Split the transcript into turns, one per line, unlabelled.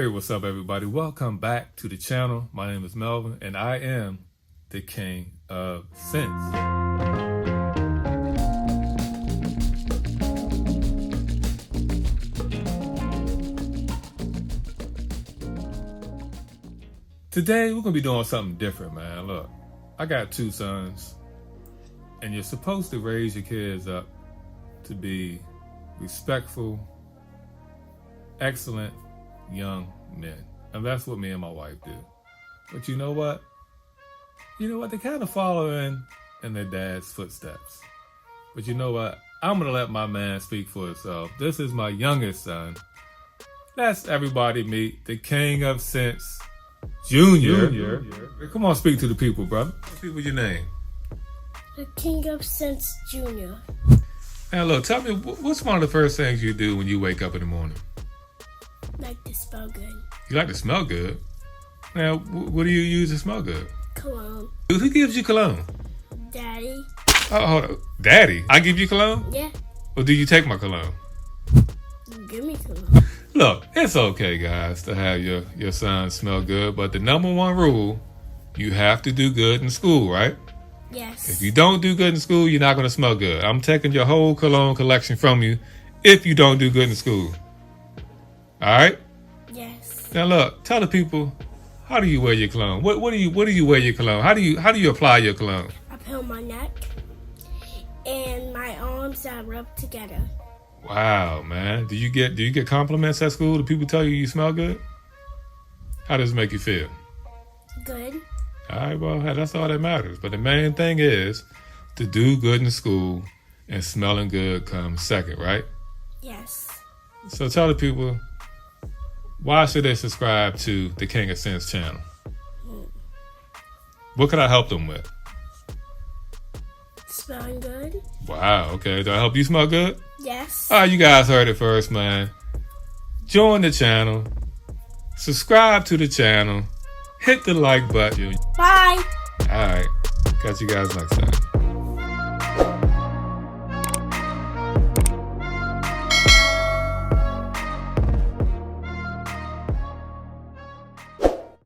Hey, what's up, everybody? Welcome back to the channel. My name is Melvin, and I am the King of Sense. Today, we're going to be doing something different, man. Look, I got two sons, and you're supposed to raise your kids up to be respectful, excellent young men. And that's what me and my wife do. But you know what? They kind of follow in their dad's footsteps. But you know what? I'm going to let my man speak for himself. This is my youngest son. Let's everybody meet the King of Sense, Junior. Come on, speak to the people, brother. Speak with your name.
The King of Sense, Junior.
Now, look, tell me, what's one of the first things you do when you wake up in the morning?
Like to smell good.
You like to smell good? Now, what do you use to smell good?
Cologne.
Who gives you cologne?
Daddy.
Oh, hold on. Daddy? I give you cologne?
Yeah.
Or do you take my cologne?
Give me cologne.
Look, it's okay, guys, to have your son smell good, but the number one rule, you have to do good in school, right?
Yes.
If you don't do good in school, you're not going to smell good. I'm taking your whole cologne collection from you if you don't do good in school. All right?
Yes.
Now look, tell the people, how do you wear your cologne? What do you wear your cologne? How do you apply your cologne?
I put on my neck and my arms are rubbed together.
Wow, man. Do you get compliments at school? Do people tell you smell good? How does it make you feel?
Good.
All right, well, hey, that's all that matters. But the main thing is to do good in school, and smelling good comes second, right?
Yes.
So tell the people, why should they subscribe to the King of Sense channel? What can I help them with?
Smelling good?
Wow, okay. Do I help you smell good?
Yes.
All right, you guys heard it first, man. Join the channel. Subscribe to the channel. Hit the like button.
Bye.
All right. Catch you guys next time.